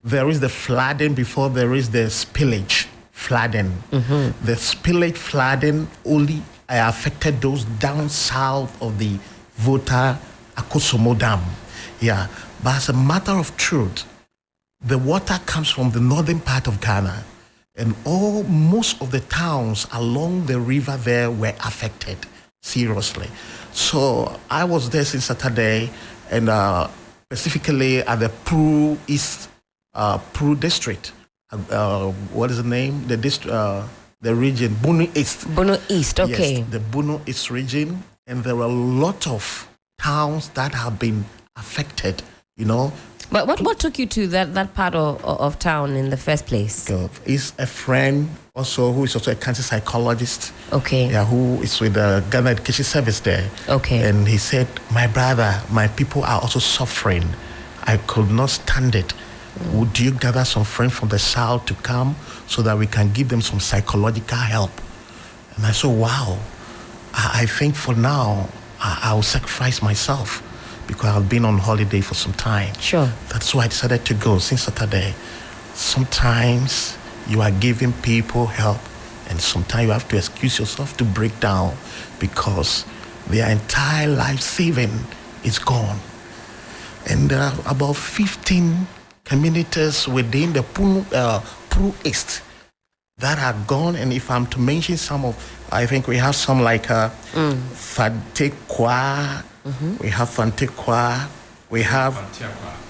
there is the flooding before there is the spillage flooding. The spillage flooding only affected those down south of the Akosombo Dam. Yeah, but as a matter of truth, the water comes from the northern part of Ghana, and most of the towns along the river there were affected seriously. So I was there since Saturday, and specifically at the Pru East, Pru district. What is the name? The district, the region, Bunu East. Bunu East, okay. Yes, the Bunu East region, and there are a lot of towns that have been affected. But what took you to that part of town in the first place? Is a friend also who is also a cancer psychologist. Okay. Yeah, who is with the Ghana Education Service there. Okay. And he said, my brother, my people are also suffering. I could not stand it. Would you gather some friends from the south to come so that we can give them some psychological help? And I said, wow, I think for now, I'll sacrifice myself, because I've been on holiday for some time. Sure. That's why I decided to go since Saturday. Sometimes you are giving people help, and sometimes you have to excuse yourself to break down, because their entire life saving is gone. And there are about 15 communities within the Pru East that are gone. And if I'm to mention some of, I think we have some like Fantekwa. We have Fantekwa. We have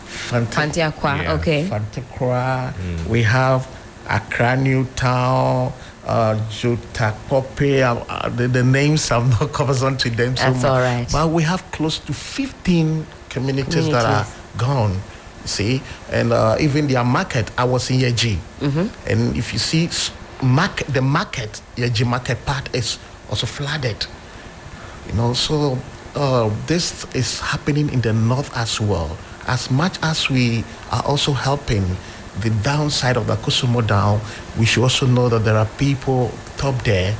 Fantekwa. Okay. Fantekwa. We have Accra New Town, Jotakope. The names I'm not conversant to them. That's all right. But we have close to 15 communities that are gone. See, and even their market. I was in Yeji, and if you see the market, Yeji market part is also flooded. So this is happening in the north as well. As much as we are also helping the downside of the Akosombo Dam, we should also know that there are people top there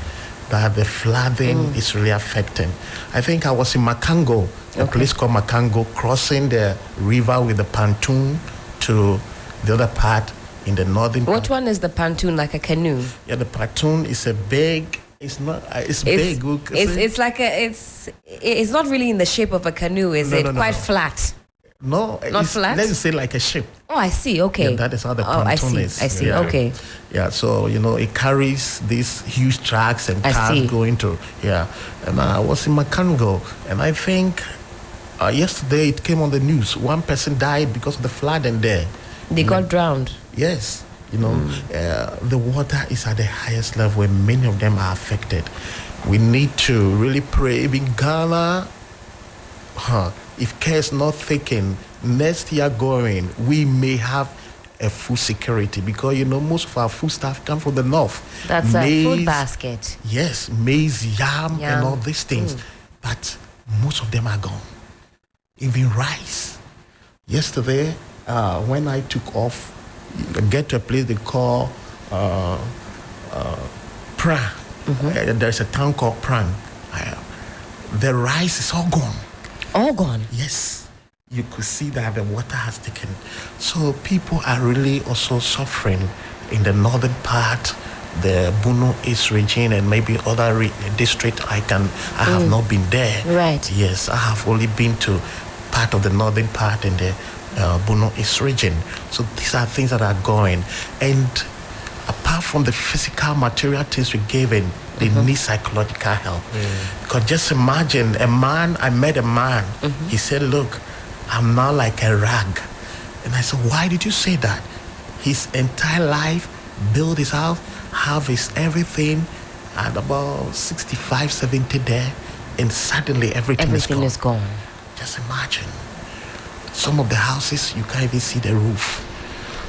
that the flooding is really affecting. I think I was in Makango, a place called Makango, crossing the river with the pontoon to the other part in the northern part. What one is the pontoon, like a canoe? Yeah, the pontoon is a big. It's not. It's big. It's like it's not really in the shape of a canoe, is it? Quite flat. No, not flat. Let's say like a ship. Oh, I see. Okay. Yeah, that is how the pontoon is. I see. Yeah. Okay. Yeah, so it carries these huge trucks and cars going to. Yeah, and I was in Makango, and I think yesterday it came on the news. One person died because of the flooding there. They got drowned. Yes. The water is at the highest level, and many of them are affected. We need to really pray. Even Ghana, if care is not taken, next year going, we may have a food security, because most of our food stuff come from the north. That's a food basket. Yes, maize, yam, and all these things. But most of them are gone. Even rice. Yesterday, when I took off, get to a place they call Pran. There's a town called Pran. The rice is all gone. All gone? Yes. You could see that the water has taken. So people are really also suffering in the northern part, the Bunu East region, and maybe other district. I have not been there. Right. Yes, I have only been to part of the northern part in the Bunu East region. So these are things that are going. And apart from the physical, material things we gave in, they need psychological help. Because just imagine I met a man, he said, look, I'm now like a rag. And I said, why did you say that? His entire life, built his house, have his everything, at about 65, 70 there, and suddenly everything is gone. Just imagine. Some of the houses, you can't even see the roof.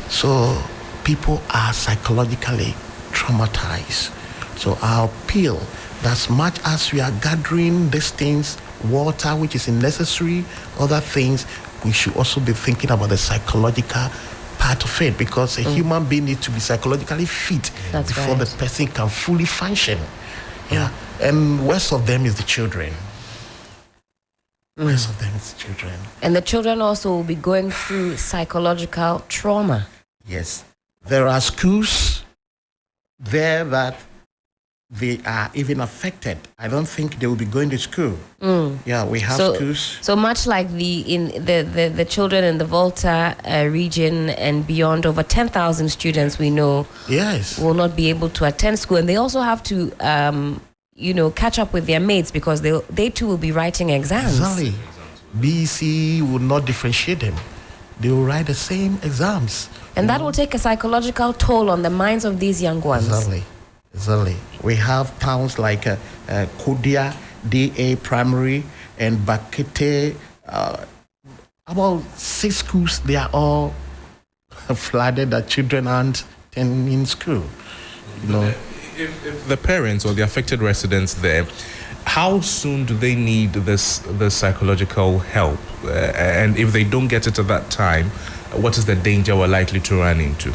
So people are psychologically traumatized. So I appeal that as much as we are gathering these things, water, which is necessary, other things, we should also be thinking about the psychological part of it, because a human being needs to be psychologically fit before the person can fully function. Yeah, and worst of them is the children. Worst of them is the children. And the children also will be going through psychological trauma. Yes. There are schools there that they are even affected. I don't think they will be going to school. Yeah, we have schools. So much like the children in the Volta region and beyond, over 10,000 students we know will not be able to attend school, and they also have to catch up with their mates because they too will be writing exams. Exactly. BC will not differentiate them. They will write the same exams. And that will take a psychological toll on the minds of these young ones. Exactly. We have towns like Kodia, DA Primary, and Bakete. About 6 schools, they are all flooded that children aren't in school. If the parents or the affected residents there, how soon do they need this psychological help? And if they don't get it at that time, what is the danger we're likely to run into?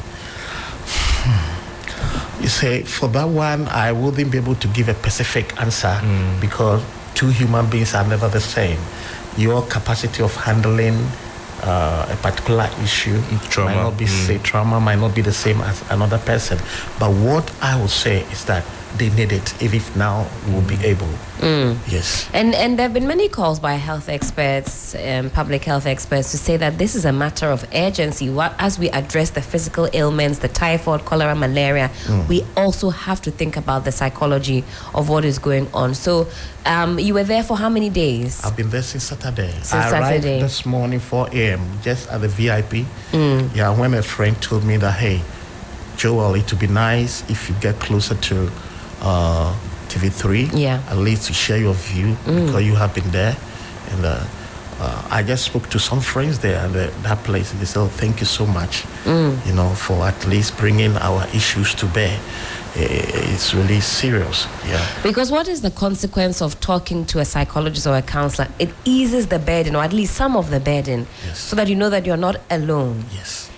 You say, for that one, I wouldn't be able to give a specific answer because 2 human beings are never the same. Your capacity of handling a particular issue might not be trauma might not be the same as another person. But what I would say is that they need it, if now we'll be able. Yes. And there have been many calls by health experts, public health experts, to say that this is a matter of urgency. As we address the physical ailments, the typhoid, cholera, malaria, we also have to think about the psychology of what is going on. So you were there for how many days? I've been there since Saturday. I arrived this morning 4 a.m. just at the VIP. Yeah, when a friend told me that, hey, Joel, it would be nice if you get closer to TV3, at least to share your view because you have been there. And I just spoke to some friends there at that place, and they said, thank you so much, for at least bringing our issues to bear. It's really serious. Because what is the consequence of talking to a psychologist or a counselor? It eases the burden, or at least some of the burden, so that you know that you're not alone. Yes.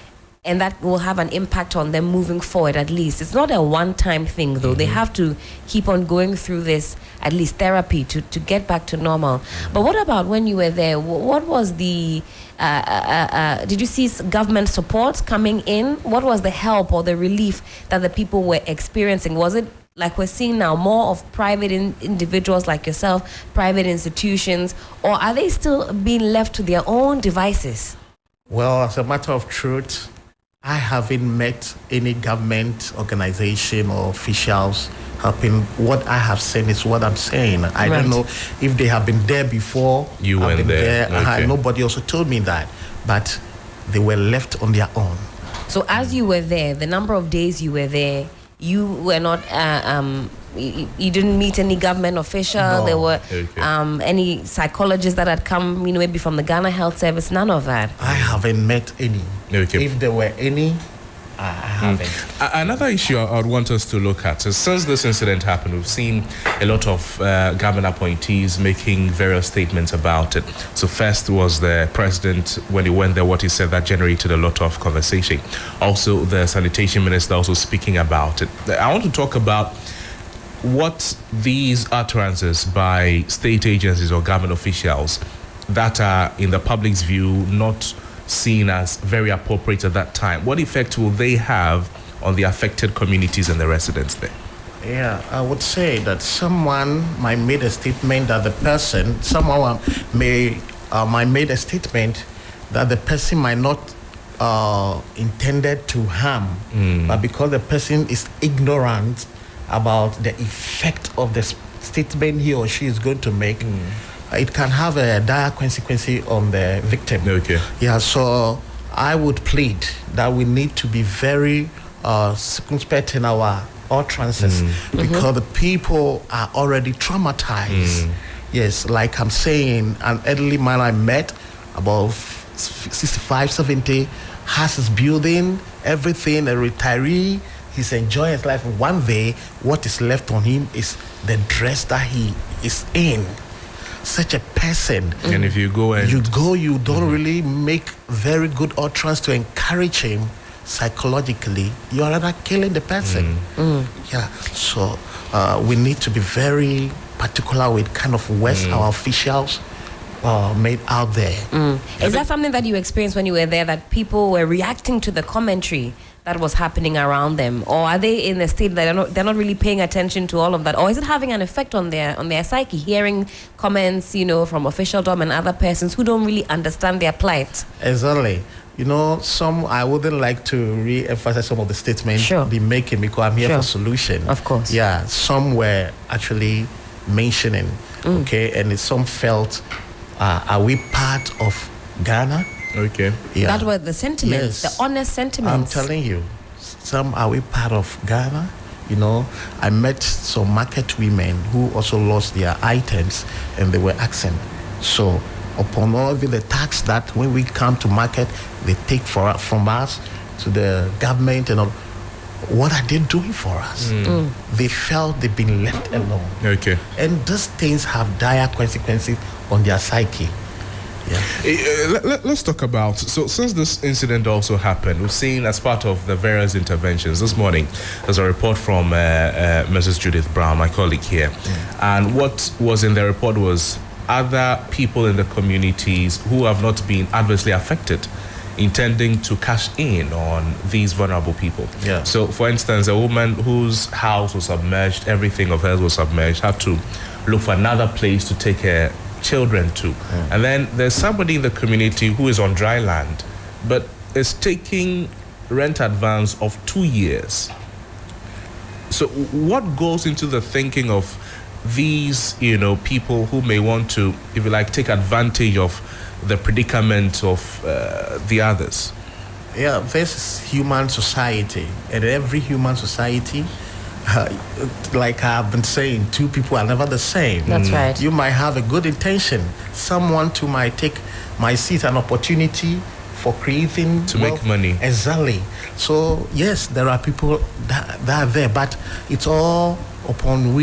And that will have an impact on them moving forward, at least. It's not a one-time thing, though. They have to keep on going through this, at least therapy, to get back to normal. But what about when you were there? What was the... did you see government support coming in? What was the help or the relief that the people were experiencing? Was it, like we're seeing now, more of private individuals like yourself, private institutions, or are they still being left to their own devices? Well, as a matter of truth, I haven't met any government organization or officials helping. What I have seen is what I'm saying. I don't know if they have been there before. You went there. Okay. Nobody also told me that. But they were left on their own. So as you were there, the number of days you were there, you were not... you didn't meet any government official. No. There were any psychologists that had come, maybe from the Ghana Health Service. None of that. I haven't met any. Okay. If there were any, I haven't. Another issue I would want us to look at is, since this incident happened, we've seen a lot of government appointees making various statements about it. So first was the president, when he went there, what he said, that generated a lot of conversation. Also, the sanitation minister also speaking about it. I want to talk about what these utterances by state agencies or government officials that are, in the public's view, not seen as very appropriate at that time, what effect will they have on the affected communities and the residents there? Yeah, I would say that someone might make a statement that someone might make a statement that the person might not intended to harm, but because the person is ignorant about the effect of the statement he or she is going to make, it can have a dire consequence on the victim. Okay. Yeah, so I would plead that we need to be very circumspect in our utterances because the people are already traumatized. Yes, like I'm saying, an elderly man I met, about 65, 70, has his building, everything, a retiree. He's enjoying his life. One day, what is left on him is the dress that he is in. Such a person. And if you go and... You don't really make very good utterance to encourage him psychologically. You are rather killing the person. Yeah. So we need to be very particular with kind of words our officials made out there. Is that something that you experienced when you were there, that people were reacting to the commentary that was happening around them? Or are they in a state that they're not really paying attention to all of that? Or is it having an effect on their psyche, hearing comments, from officialdom and other persons who don't really understand their plight? Exactly. Some I wouldn't like to re-emphasize some of the statements be making, because I'm here for solution. Of course. Yeah, some were actually mentioning, okay, and some felt, are we part of Ghana? Okay. Yeah. That were the sentiments, the honest sentiments. I'm telling you, some, are we part of Ghana? I met some market women who also lost their items, and they were asking, so upon all of the tax that when we come to market, they take from us to the government, and all, what are they doing for us? They felt they've been left alone. Okay. And these things have dire consequences on their psyche. Yeah. Let's talk about, so since this incident also happened, we've seen as part of the various interventions this morning, there's a report from Mrs. Judith Brown, my colleague here, and what was in the report was other people in the communities who have not been adversely affected, intending to cash in on these vulnerable people. Yeah. So, for instance, a woman whose house was submerged, everything of hers was submerged, had to look for another place to take her children to. And then there's somebody in the community who is on dry land, but is taking rent advance of 2 years. So what goes into the thinking of these, people who may want to, if you like, take advantage of the predicament of the others? Yeah, this is human society, and every human society, like I've been saying, two people are never the same. That's right. You might have a good intention. Someone too might see it an opportunity for creating to make money. Exactly. So yes, there are people that are there, but it's all upon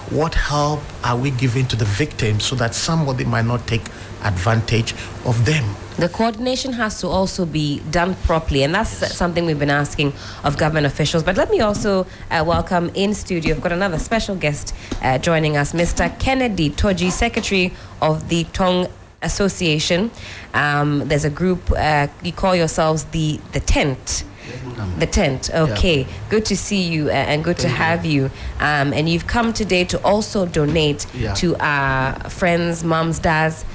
what help are we giving to the victims so that somebody might not take advantage of them. The coordination has to also be done properly, and that's something we've been asking of government officials. But let me also welcome in studio, I've got another special guest joining us, Mr. Kennedy Toji, Secretary of the Tong Association. There's a group, you call yourselves the Tent. The Tent, okay. Yeah. Good to see you and good to have you. And you've come today to also donate to our friends, moms, dads,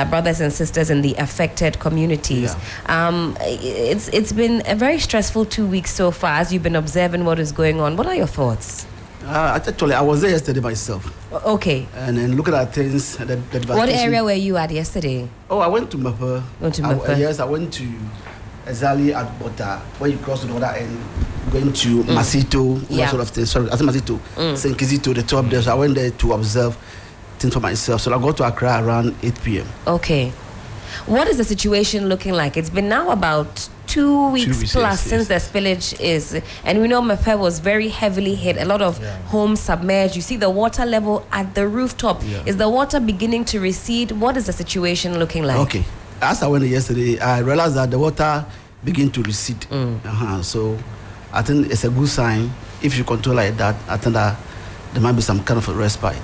brothers and sisters in the affected communities. It's been a very stressful 2 weeks so far as you've been observing what is going on. What are your thoughts? Actually, I was there yesterday myself. Okay. And then looking at things. What area were you at yesterday? Oh, I went to Mapa. Yes, I went to exactly at Bota, where you cross to the other end, going to Masito, that sort of thing. Sorry, I think Masito, St. Kizito, the top there. So I went there to observe things for myself. So I got to Accra around 8 p.m. Okay. What is the situation looking like? It's been now about 2 weeks plus since the spillage is, and we know Mepe was very heavily hit. A lot of homes submerged. You see the water level at the rooftop. Is the water beginning to recede? What is the situation looking like? Okay. As I went yesterday, I realized that the water began to recede. So I think it's a good sign. If you control like that, I think that there might be some kind of a respite.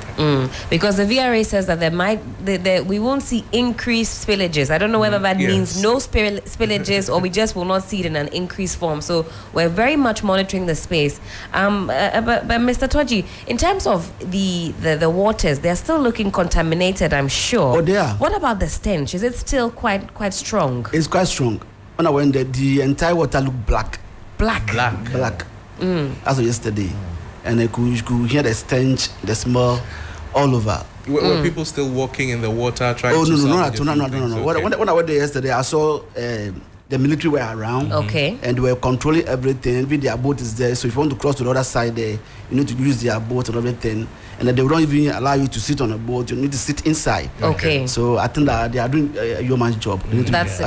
Because the VRA says that we won't see increased spillages. I don't know whether that means no spillages or we just will not see it in an increased form. So we're very much monitoring the space. But Mr. Toji, in terms of the waters, they're still looking contaminated, I'm sure. Oh, they are. What about the stench? Is it still quite strong? It's quite strong. When I went there, the entire water looked black. Black. As of yesterday. And I could hear the stench, the smell all over. Were people still walking in the water trying to no. When I went there yesterday, I saw the military were around. Okay. And they were controlling everything. Even their boat is there. So if you want to cross to the other side there, you need to use their boat and everything. And then they don't even allow you to sit on a boat. You need to sit inside. Okay. So I think that they are doing a yeoman's job. That's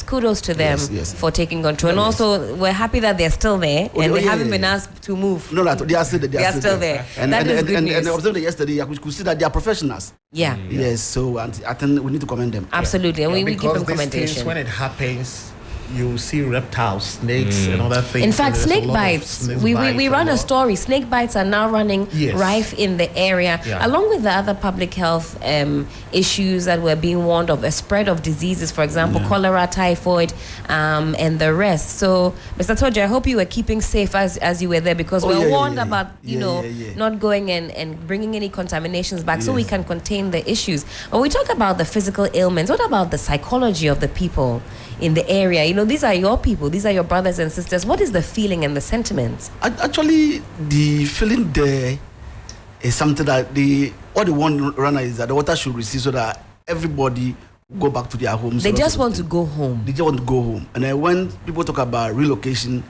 kudos to them for taking control. And also, we're happy that they're still there and they haven't been asked to move. No, they are still there. They are still there. And that is good news. And I observed yesterday, I could see that they are professionals. Yes, so I think we need to commend them. Absolutely, and we give them commendation. When it happens, you see reptiles, snakes, and other things. In fact, snake bites. We run a story. Snake bites are now running rife in the area, along with the other public health issues that were being warned of, a spread of diseases, for example, cholera, typhoid, and the rest. So, Mr. Toja, I hope you were keeping safe as you were there, because we're warned about, not going and bringing any contaminations back, so we can contain the issues. When we talk about the physical ailments, what about the psychology of the people in the area? These are your people, these are your brothers and sisters. What is the feeling and the sentiments? Actually, the feeling there is something that what they want runner is that the water should recede so that everybody go back to their homes. They just want to go home. They just want to go home. And then when people talk about relocation,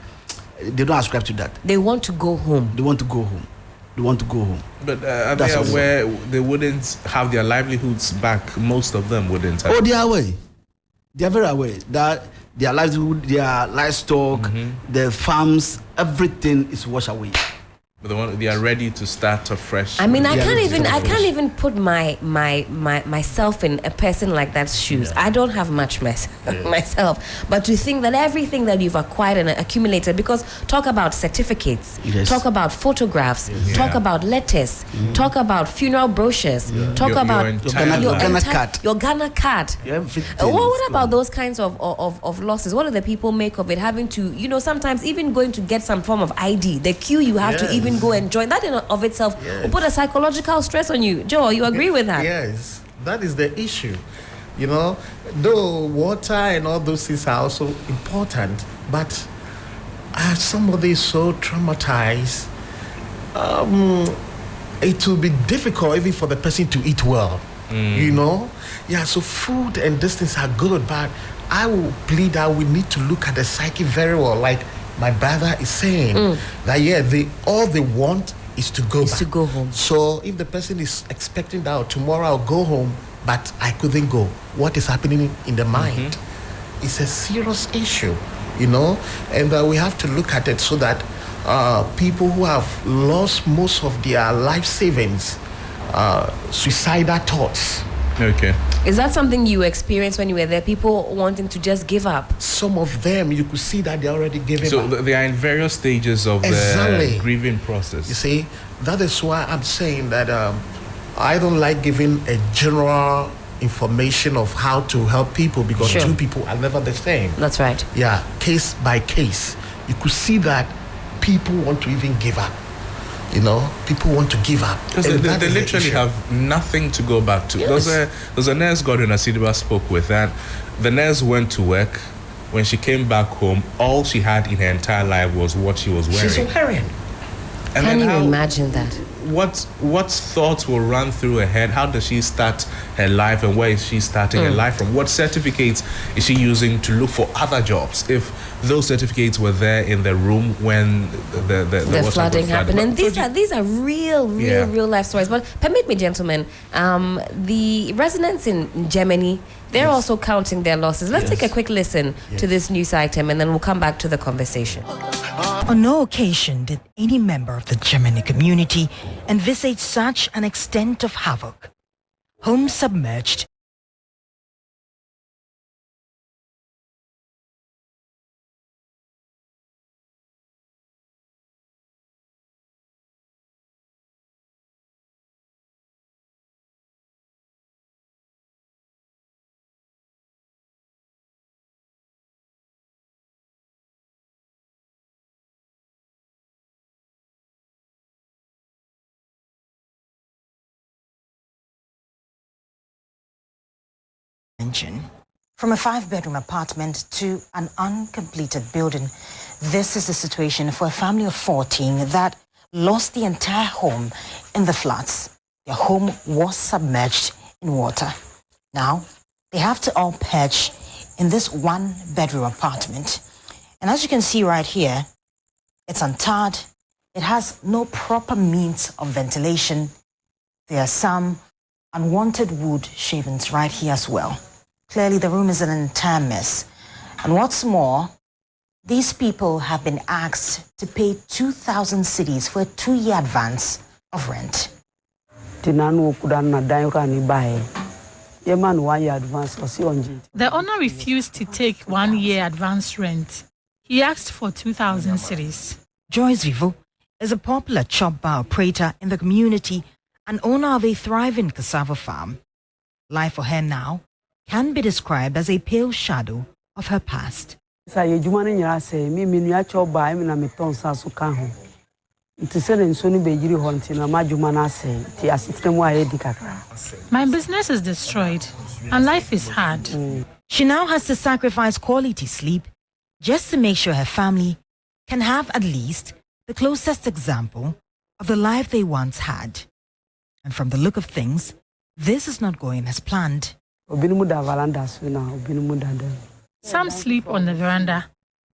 they don't ascribe to that. They want to go home. They want to go home. They want to go home. But are they aware they wouldn't have their livelihoods back? Most of them wouldn't. Oh, they are aware. They are very aware that their livelihood, their livestock, their farms, everything is washed away. But they are ready to start afresh. I mean, I can't even put myself in a person like that's shoes. I don't have much myself, but to think that everything that you've acquired and accumulated, because talk about certificates, talk about photographs, talk about letters, talk about funeral brochures, talk about your Ghana card. What about those kinds of losses? What do the people make of it? Having to, sometimes even going to get some form of ID, the queue you have to even go and join, that in of itself will put a psychological stress on you. Joe, you agree with that? Yes, that is the issue. Though water and all those things are also important, but somebody is so traumatized, it will be difficult even for the person to eat well. So food and these things are good, but I will plead that we need to look at the psyche very well, like my brother is saying, that all they want is to go back. To go home. So if the person is expecting that tomorrow I'll go home, but I couldn't go, what is happening in the mind? It's a serious issue, and we have to look at it so that people who have lost most of their life savings, suicidal thoughts. Okay. Is that something you experienced when you were there? People wanting to just give up? Some of them, you could see that they're already giving up. So they are in various stages of the grieving process. You see, that is why I'm saying that I don't like giving a general information of how to help people, because two people are never the same. That's right. Yeah, case by case. You could see that people want to even give up. People want to give up. Because they literally have nothing to go back to. Yes. There's a nurse Gordon Asidiba spoke with, and the nurse went to work. When she came back home, all she had in her entire life was what she was wearing. She's wearing. And can you imagine that? What thoughts will run through her head? How does she start her life, and where is she starting her life from? What certificates is she using to look for other jobs, if those certificates were there in the room when the flooding happened? And these are real life stories. But permit me, gentlemen, the residents in Germany, they're also counting their losses. Let's take a quick listen to this news item, and then we'll come back to the conversation. On no occasion did any member of the Germany community envisage such an extent of havoc. Homes submerged, from a 5-bedroom apartment to an uncompleted building. This is the situation for a family of 14 that lost the entire home in the floods. Their home was submerged in water. Now, they have to all perch in this 1-bedroom apartment. And as you can see right here, it's untarred. It has no proper means of ventilation. There are some unwanted wood shavings right here as well. Clearly, the room is an entire mess. And what's more, these people have been asked to pay 2,000 cedis for a 2-year advance of rent. The owner refused to take 1 year advance rent. He asked for 2,000 cedis. Joyce Vivo is a popular chop bar operator in the community and owner of a thriving cassava farm. Life for her now can be described as a pale shadow of her past. My business is destroyed and life is hard. She now has to sacrifice quality sleep just to make sure her family can have at least the closest example of the life they once had. And from the look of things, this is not going as planned. Some sleep on the veranda.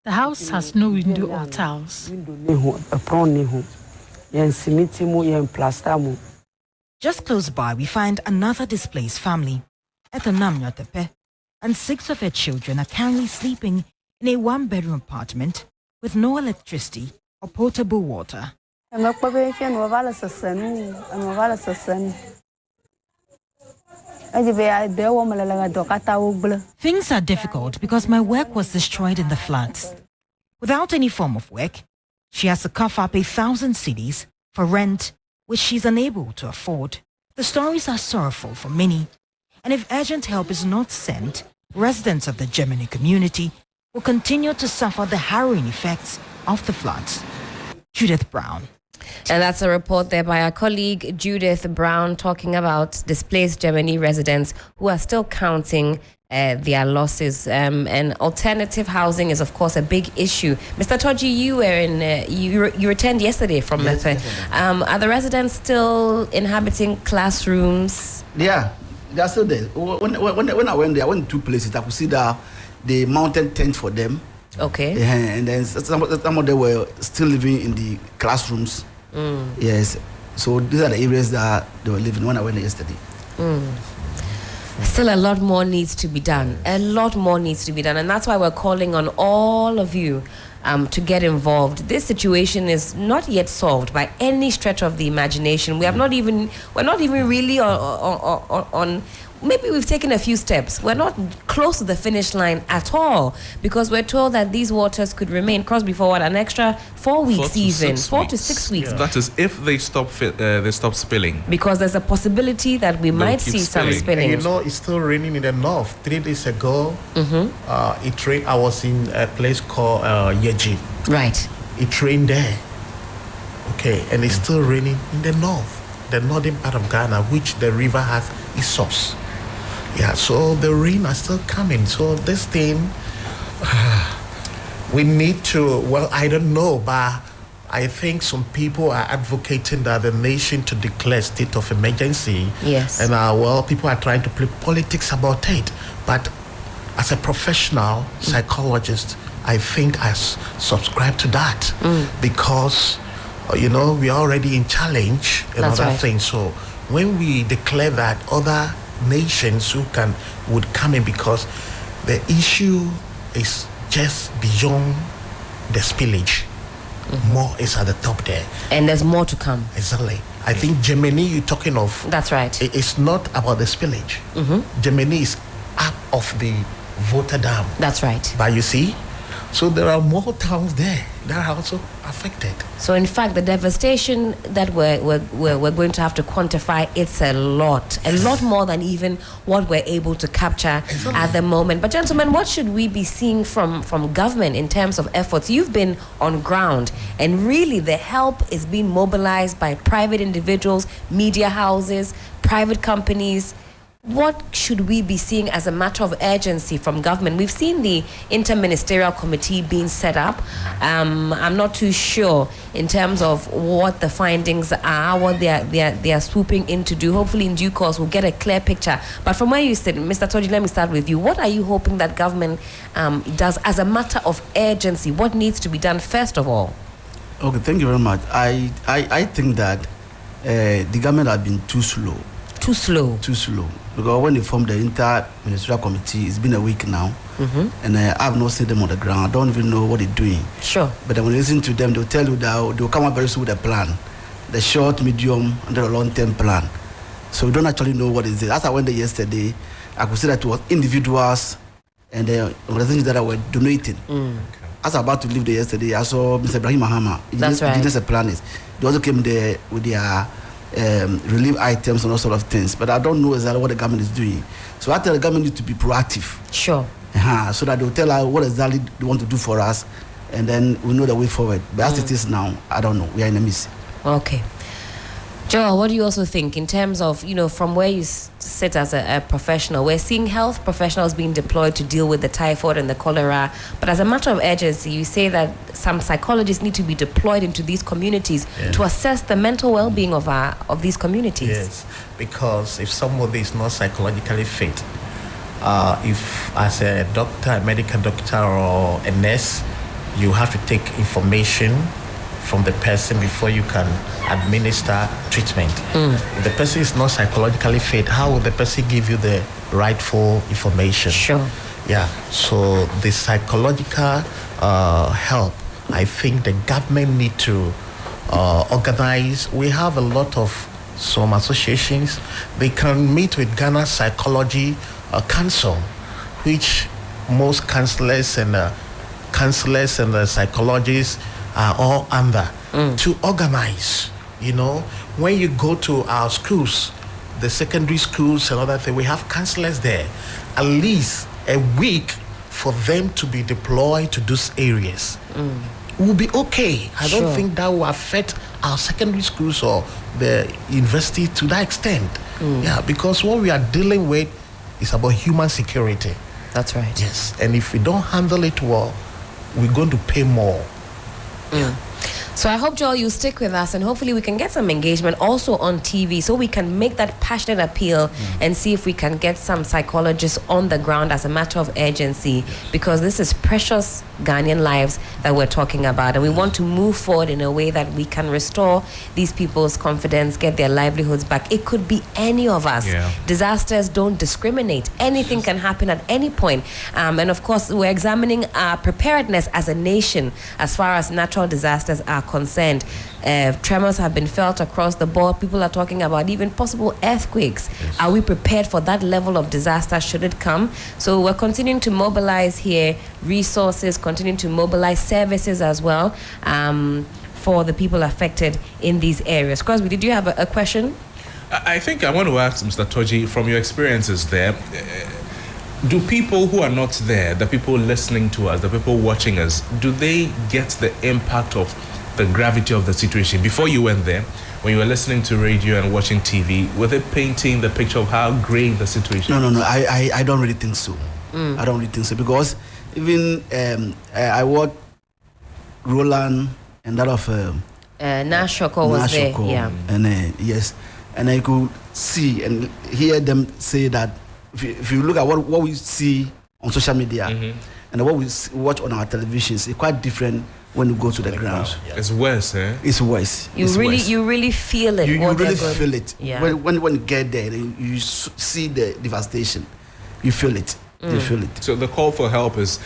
The house has no window or tiles. Just close by, we find another displaced family, Etanamnyotepe, and 6 of her children are currently sleeping in a 1-bedroom apartment with no electricity or potable water. Things are difficult because my work was destroyed in the floods. Without any form of work, she has to cough up 1,000 cedis for rent, which she's unable to afford. The stories are sorrowful for many, and if urgent help is not sent, residents of the Germany community will continue to suffer the harrowing effects of the floods. Judith Brown. And that's a report there by our colleague Judith Brown talking about displaced Germany residents who are still counting their losses. And alternative housing is, of course, a big issue. Mr. Toji, you were in you returned yesterday from Mepe. Are the residents still inhabiting classrooms? Yeah, they're still there. When I went there, I went to 2 places. I could see the mountain tent for them. Okay. And then some of them were still living in the classrooms. Yes. So these are the areas that they were living when I went there yesterday. Still a lot more needs to be done. A lot more needs to be done. And that's why we're calling on all of you to get involved. This situation is not yet solved by any stretch of the imagination. We're not even really on maybe we've taken a few steps. We're not close to the finish line at all because we're told that these waters could remain crossed before an extra 4 weeks, 4 to 6 weeks. Yeah. That is if they stop spilling. Because there's a possibility that we might see some spilling. And it's still raining in the north. 3 days ago, it rained. I was in a place called Yeji. Right. It rained there. Okay, and it's still raining in the north, the northern part of Ghana, which the river has its source. Yeah, so the rain are still coming. So this thing, we need to, well, I don't know, but I think some people are advocating that the nation to declare state of emergency. Yes. And, well, people are trying to play politics about it. But as a professional psychologist, I think I subscribe to that because, we are already in challenge and That's other right. things. So when we declare that, other nations would come in because the issue is just beyond the spillage. More is at the top there. And there's more to come. Exactly. I think Germany you're talking of. That's right. It's not about the spillage. Germany is up of the Water Dam. That's right. But you see, so there are more towns there that are also affected. So in fact, the devastation that we're going to have to quantify, it's a lot more than even what we're able to capture at the moment. But gentlemen, what should we be seeing from government in terms of efforts? You've been on ground, and really the help is being mobilized by private individuals, media houses, private companies. What should we be seeing as a matter of urgency from government? We've seen the interministerial committee being set up. I'm not too sure in terms of what the findings are, what they are swooping in to do. Hopefully in due course we'll get a clear picture. But from where you sit, Mr. Toji, let me start with you. What are you hoping that government does as a matter of urgency? What needs to be done first of all? Okay, thank you very much. I think that the government has been too slow. Too slow. Because when they formed the inter-ministerial committee, it's been a week now, and I have not seen them on the ground. I don't even know what they're doing. Sure. But when you listen to them, they'll tell you that they'll come up very soon with a plan, the short, medium, and the long-term plan. So we don't actually know what is it. As I went there yesterday, I could say that it was individuals and organizations that were donating. As I was about to leave there yesterday, I saw Mr. Ibrahim Mahama. That's right. Business Planet. They also came there with their relief items and all sort of things. But I don't know exactly what the government is doing. So I tell the government needs to be proactive. Sure. So that they'll tell us what exactly they want to do for us, and then we know the way forward. But as it is now, I don't know. We are in a mess. Okay. Joel, what do you also think in terms of, from where you sit as a professional? We're seeing health professionals being deployed to deal with the typhoid and the cholera. But as a matter of urgency, you say that some psychologists need to be deployed into these communities to assess the mental well-being of these communities. Yes, because if somebody is not psychologically fit, if as a doctor, a medical doctor or a nurse, you have to take information from the person before you can administer treatment. If the person is not psychologically fit, how will the person give you the rightful information? Sure. Yeah, so the psychological help, I think the government need to organize. We have a lot of some associations. They can meet with Ghana Psychology Council, which most counselors and psychologists are all under, to organize. When you go to our schools, the secondary schools and other things, we have counselors there, at least a week for them to be deployed to those areas. Will be okay. I don't think that will affect our secondary schools or the university to that extent. Yeah, because what we are dealing with is about human security. That's right. Yes, and if we don't handle it well, we're going to pay more. So I hope, Joel, you stick with us, and hopefully we can get some engagement also on TV so we can make that passionate appeal and see if we can get some psychologists on the ground as a matter of urgency, because this is precious Ghanaian lives that we're talking about, and we want to move forward in a way that we can restore these people's confidence, get their livelihoods back. It could be any of us. Disasters don't discriminate. Anything can happen at any point. And of course, we're examining our preparedness as a nation as far as natural disasters are concerned. Tremors have been felt across the board. People are talking about even possible earthquakes. Are we prepared for that level of disaster should it come? So we're continuing to mobilize here resources, continuing to mobilize services as well for the people affected in these areas. Crosby, did you have a question? I think I want to ask Mr. Toji, from your experiences there, do people who are not there, the people listening to us, the people watching us, do they get the impact of the gravity of the situation? Before you went there, when you were listening to radio and watching TV, were they painting the picture of how grave the situation is? No. I don't really think so. I don't really think so, because even I watched Roland and that of Nashoko was there. Yeah. And yes, and I could see and hear them say that if you look at what we see on social media and what we watch on our televisions, it's quite different when you go to the grounds. It's worse, eh? It's worse. You really feel it. You really feel it. Yeah. When you get there, you see the devastation. You feel it. You feel it. So the call for help is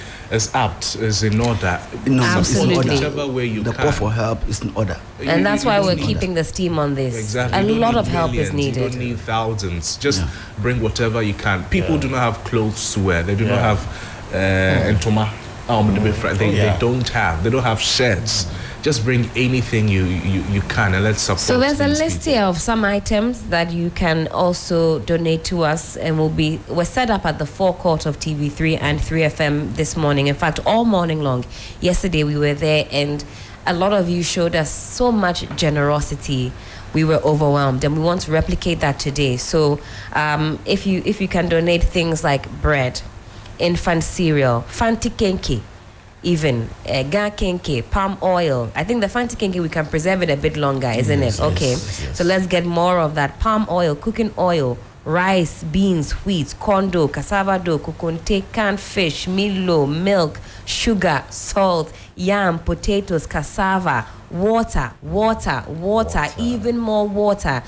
apt, is in order. No, absolutely. It's in order. Whichever way you the can. call for help is in order. And that's why we're don't keeping the steam on this. Exactly. A lot of help millions, is needed. You don't need thousands. Just bring whatever you can. People do not have clothes to wear. They do not have entoma. They don't have shirts. Just bring anything you can and let's support. So there's a list people here of some items that you can also donate to us, and we're set up at the forecourt of TV3 and 3FM this morning. In fact, all morning long. Yesterday we were there, and a lot of you showed us so much generosity. We were overwhelmed, and we want to replicate that today. So if you can donate things like bread, infant cereal, Fanti Kenke, even ga kenke, palm oil. I think the Fanti Kenke, we can preserve it a bit longer, isn't it? Okay. Yes. So let's get more of that. Palm oil, cooking oil, rice, beans, wheat, corn dough, cassava dough, kukunte, canned fish, milo, milk, sugar, salt, yam, potatoes, cassava, water, even more water.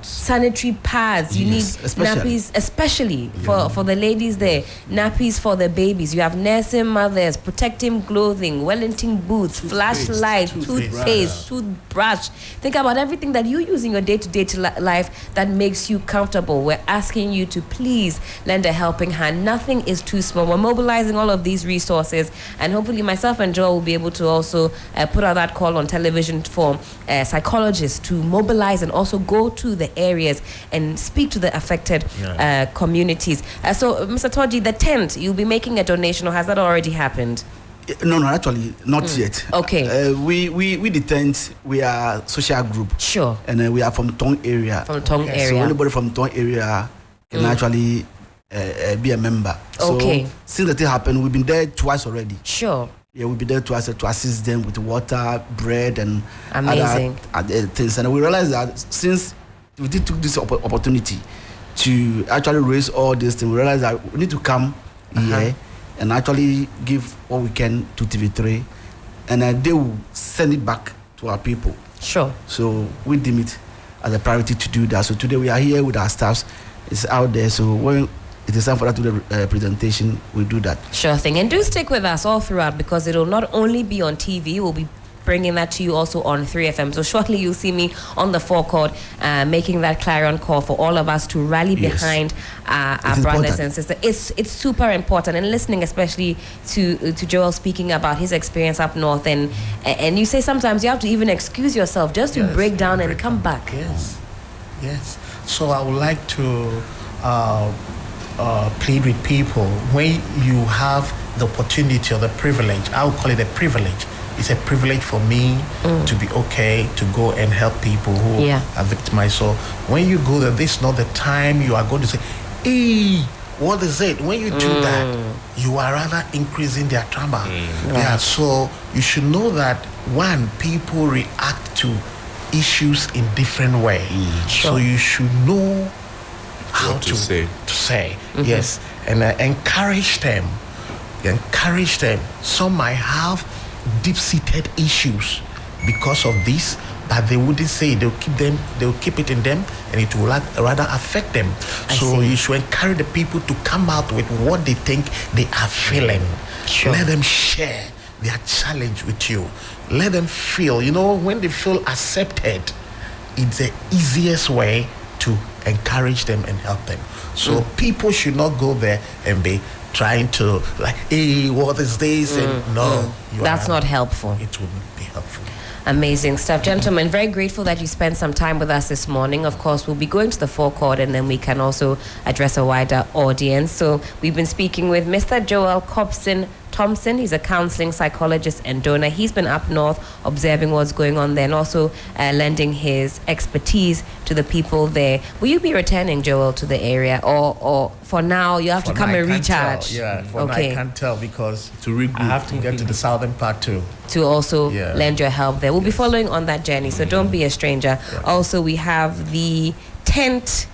Sanitary pads. You need nappies, especially for the ladies there. Nappies for the babies. You have nursing mothers, protective clothing, Wellington boots, flashlight, toothpaste, toothbrush. Think about everything that you use in your day-to-day life that makes you comfortable. We're asking you to please lend a helping hand. Nothing is too small. We're mobilizing all of these resources, and hopefully myself and Joel will be able to also put out that call on television for psychologists to mobilize and also go to the areas and speak to the affected communities. So, Mr. Toji, the tent, you'll be making a donation, or has that already happened? No, actually, not yet. Okay. We the tent, we are social group. Sure. And we are from Tong area. From Tong area. So anybody from Tong area can actually be a member. Okay. So since the thing happened, we've been there twice already. Sure. Yeah, we'll be there to assist them with water, bread, and amazing other things. And we realized that since we took this opportunity to actually raise all these things, we realized that we need to come here and actually give what we can to TV3, and they will send it back to our people. Sure. So we deem it as a priority to do that. So today we are here with our staffs. It's out there. So when it is time for us to do the presentation, we do that. Sure thing. And do stick with us all throughout, because it will not only be on TV, we'll be bringing that to you also on 3FM. So shortly you'll see me on the forecourt making that clarion call for all of us to rally behind our brothers and sisters. It's super important, and listening especially to Joel speaking about his experience up north, and you say sometimes you have to even excuse yourself just to break down and come back. Yes. So I would like to plead with people, when you have the opportunity or the privilege, I would call it a privilege. It's a privilege for me to be okay to go and help people who are victimized. So when you go there, this is not the time you are going to say, hey, what is it? When you do that, you are rather increasing their trauma. Yeah, so you should know that, one, people react to issues in different ways. So you should know how to say. Yes, and encourage them. Some might have deep-seated issues because of this, but they wouldn't say it. They'll keep it in them, and it will rather affect them. So you should encourage the people to come out with what they think they are feeling. Let them share their challenge with you. Let them feel, when they feel accepted, it's the easiest way to encourage them and help them. So people should not go there and be trying to hey, what is this? And no, that's not helpful. It wouldn't be helpful. Amazing stuff. Gentlemen, very grateful that you spent some time with us this morning. Of course, we'll be going to the forecourt, and then we can also address a wider audience. So we've been speaking with Mr. Joel Thompson. He's a counseling psychologist and donor. He's been up north observing what's going on there, and also lending his expertise to the people there. Will you be returning, Joel, to the area, or for now you have to come and recharge? Now I can't tell, because I have to get to the southern part too. To also lend your help there. We'll be following on that journey, so don't be a stranger. Also, we have the tent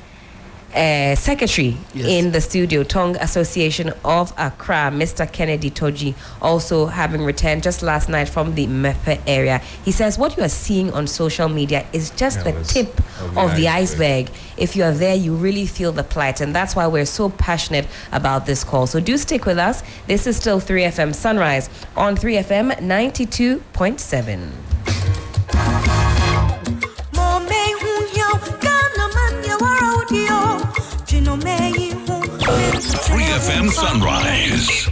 secretary in the studio, Tong Association of Accra, Mr. Kennedy Toji, also having returned just last night from the Mepe area. He says what you are seeing on social media is just the tip of the iceberg. If you are there, you really feel the plight, and that's why we're so passionate about this call. So do stick with us. This is still 3FM Sunrise on 3FM 92.7. Free FM Sunrise.